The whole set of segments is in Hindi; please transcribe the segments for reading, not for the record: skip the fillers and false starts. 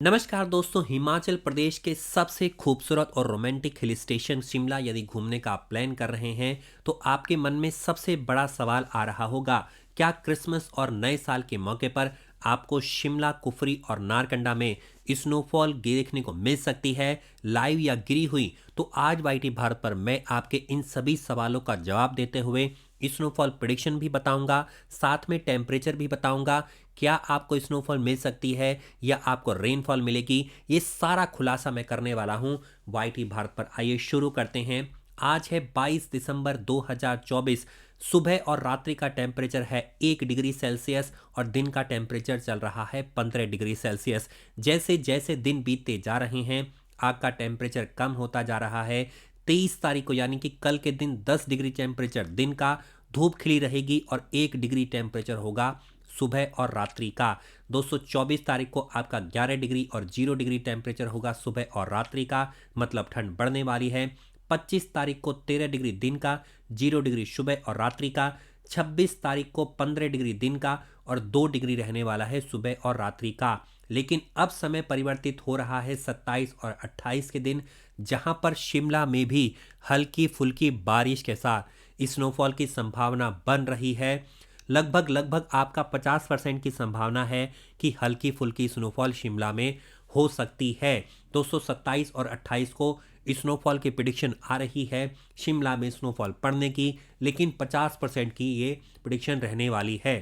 नमस्कार दोस्तों, हिमाचल प्रदेश के सबसे खूबसूरत और रोमांटिक हिल स्टेशन शिमला यदि घूमने का आप प्लान कर रहे हैं तो आपके मन में सबसे बड़ा सवाल आ रहा होगा, क्या क्रिसमस और नए साल के मौके पर आपको शिमला, कुफरी और नारकंडा में स्नोफॉल देखने को मिल सकती है, लाइव या गिरी हुई। तो आज वाईटी भारत पर मैं आपके इन सभी सवालों का जवाब देते हुए स्नोफॉल प्रिडिक्शन भी बताऊंगा, साथ में टेम्परेचर भी बताऊंगा, क्या आपको स्नोफॉल मिल सकती है या आपको रेनफॉल मिलेगी। ये सारा खुलासा मैं करने वाला हूं वाईटी भारत पर। आइए शुरू करते हैं। आज है 22 दिसंबर 2024। सुबह और रात्रि का टेम्परेचर है 1 डिग्री सेल्सियस और दिन का टेम्परेचर चल रहा है 15 डिग्री सेल्सियस। जैसे जैसे दिन बीतते जा रहे हैं आग का टेम्परेचर कम होता जा रहा है। 23 तारीख को यानी कि कल के दिन 10 डिग्री टेम्परेचर दिन का, धूप खिली रहेगी और 1 डिग्री टेम्परेचर होगा सुबह और रात्रि का। दोस्तों 24 तारीख को आपका 11 डिग्री और 0 डिग्री टेम्परेचर होगा सुबह और रात्रि का, मतलब ठंड बढ़ने वाली है। 25 तारीख को 13 डिग्री दिन का, 0 डिग्री सुबह और रात्रि का। 26 तारीख को 15 डिग्री दिन का और 2 डिग्री रहने वाला है सुबह और रात्रि का। लेकिन अब समय परिवर्तित हो रहा है 27 और 28 के दिन, जहां पर शिमला में भी हल्की फुल्की बारिश के साथ स्नोफॉल की संभावना बन रही है। लगभग लगभग आपका 50% की संभावना है कि हल्की फुल्की स्नोफॉल शिमला में हो सकती है। दोस्तों 27 और 28 को स्नोफॉल की प्रिडिक्शन आ रही है शिमला में स्नोफॉल पड़ने की, लेकिन 50% की ये प्रिडिक्शन रहने वाली है।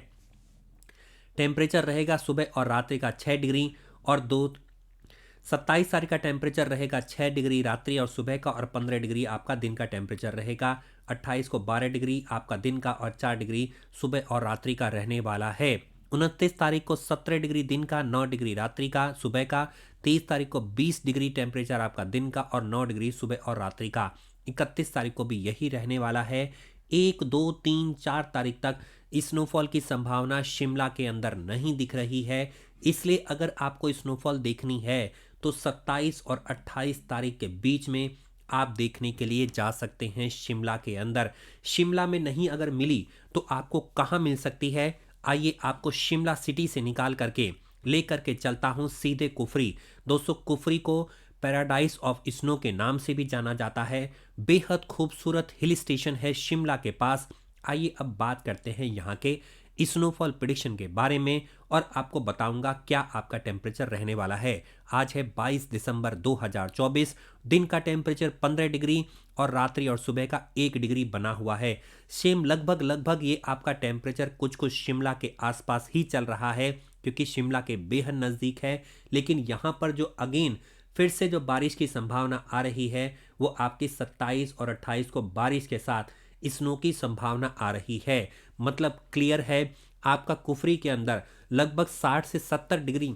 टेम्परेचर रहेगा सुबह और रात्रि का 6 डिग्री और 27 तारीख का टेम्परेचर रहेगा 6 डिग्री रात्रि और सुबह का और 15 डिग्री आपका दिन का टेम्परेचर रहेगा। 28 को 12 डिग्री आपका दिन का और 4 डिग्री सुबह और रात्रि का रहने वाला है। 29 तारीख को 17 डिग्री दिन का, 9 डिग्री रात्रि का सुबह का। 23 तारीख को 20 डिग्री टेम्परेचर आपका दिन का और 9 डिग्री सुबह और रात्रि का। 31 तारीख को भी यही रहने वाला है। 1, 2, 3, 4 तारीख तक स्नोफॉल की संभावना शिमला के अंदर नहीं दिख रही है। इसलिए अगर आपको स्नोफॉल देखनी है तो 27 और 28 तारीख के बीच में आप देखने के लिए जा सकते हैं शिमला के अंदर। शिमला में नहीं अगर मिली तो आपको कहाँ मिल सकती है? आइए आपको शिमला सिटी से निकाल करके लेकर के चलता हूँ सीधे कुफरी। दोस्तों कुफरी को पैराडाइज ऑफ स्नो के नाम से भी जाना जाता है। बेहद खूबसूरत हिल स्टेशन है शिमला के पास। आइए अब बात करते हैं यहाँ के स्नोफॉल प्रिडिक्शन के बारे में और आपको बताऊंगा क्या आपका टेम्परेचर रहने वाला है। आज है 22 दिसंबर 2024। दिन का टेम्परेचर 15 डिग्री और रात्रि और सुबह का 1 डिग्री बना हुआ है। सेम लगभग लगभग ये आपका टेम्परेचर कुछ कुछ शिमला के आसपास ही चल रहा है क्योंकि शिमला के बेहद नज़दीक है। लेकिन यहाँ पर जो अगेन फिर से जो बारिश की संभावना आ रही है वो आपकी 27 और 28 को बारिश के साथ स्नो की संभावना आ रही है। मतलब क्लियर है आपका कुफरी के अंदर लगभग 60 से 70 डिग्री,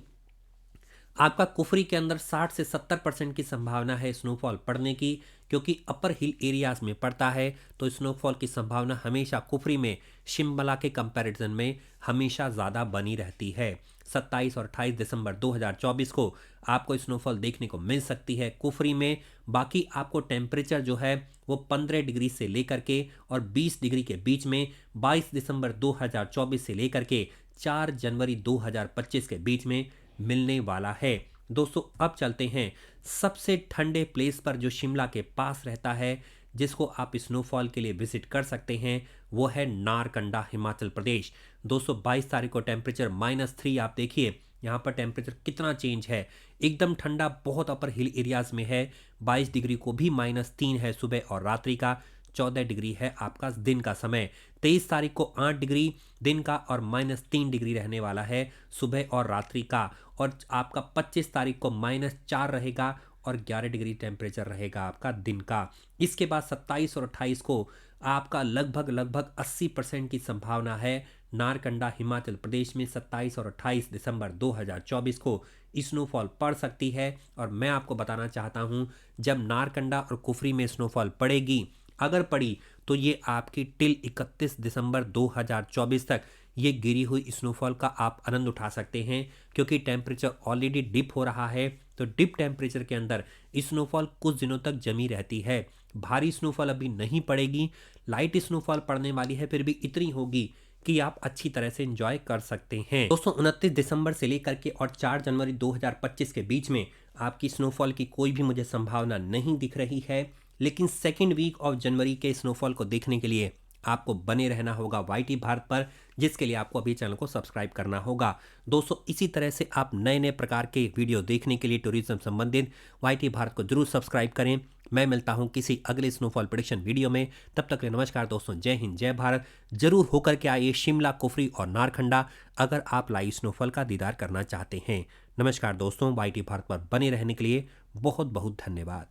आपका कुफरी के अंदर 60 से 70% की संभावना है स्नोफॉल पड़ने की, क्योंकि अपर हिल एरियाज में पड़ता है तो स्नोफॉल की संभावना हमेशा कुफरी में शिमला के कंपैरिजन में हमेशा ज़्यादा बनी रहती है। 27 और 28 दिसंबर 2024 को आपको स्नोफॉल देखने को मिल सकती है कुफरी में। बाकी आपको टेम्परेचर जो है वो 15 डिग्री से लेकर के और 20 डिग्री के बीच में 22 दिसंबर 2024 से लेकर के 4 जनवरी 2025 के बीच में मिलने वाला है। दोस्तों अब चलते हैं सबसे ठंडे प्लेस पर जो शिमला के पास रहता है, जिसको आप स्नोफॉल के लिए विजिट कर सकते हैं, वो है नारकंडा, हिमाचल प्रदेश। दोस्तों 22 तारीख को टेम्परेचर -3, आप देखिए यहाँ पर टेम्परेचर कितना चेंज है। एकदम ठंडा बहुत अपर हिल एरियाज में है। 22 डिग्री को भी -3 है सुबह और रात्रि का। 14 डिग्री है आपका दिन का समय। 23 तारीख को 8 डिग्री दिन का और -3 डिग्री रहने वाला है सुबह और रात्रि का। और आपका 25 तारीख को -4 रहेगा और 11 डिग्री टेम्परेचर रहेगा आपका दिन का। इसके बाद 27 और 28 को आपका लगभग लगभग 80% की संभावना है नारकंडा, हिमाचल प्रदेश में 27 और 28 दिसंबर 2024 को स्नोफॉल पड़ सकती है। और मैं आपको बताना चाहता हूं, जब नारकंडा और कुफरी में स्नोफॉल पड़ेगी, अगर पड़ी तो ये आपकी टिल 31 दिसंबर 2024 तक ये गिरी हुई स्नोफॉल का आप आनंद उठा सकते हैं, क्योंकि टेम्परेचर ऑलरेडी डिप हो रहा है। तो डिप टेम्परेचर के अंदर स्नोफॉल कुछ दिनों तक जमी रहती है। भारी स्नोफॉल अभी नहीं पड़ेगी, लाइट स्नोफॉल पड़ने वाली है, फिर भी इतनी होगी कि आप अच्छी तरह से एंजॉय कर सकते हैं। दोस्तों 29 दिसंबर से लेकर के और 4 जनवरी 2025 के बीच में आपकी स्नोफॉल की कोई भी मुझे संभावना नहीं दिख रही है, लेकिन सेकेंड वीक ऑफ जनवरी के स्नोफॉल को देखने के लिए आपको बने रहना होगा वाईटी भारत पर, जिसके लिए आपको अभी चैनल को सब्सक्राइब करना होगा। दोस्तों इसी तरह से आप नए नए प्रकार के वीडियो देखने के लिए टूरिज्म संबंधित वाईटी भारत को जरूर सब्सक्राइब करें। मैं मिलता हूं किसी अगले स्नोफॉल प्रेडिक्शन वीडियो में, तब तक के लिए नमस्कार दोस्तों, जय हिंद जय भारत। जरूर होकर के आइए शिमला, कुफरी और नारखंडा अगर आप लाइव स्नोफॉल का दीदार करना चाहते हैं। नमस्कार दोस्तों, वाईटी भारत पर बने रहने के लिए बहुत बहुत धन्यवाद।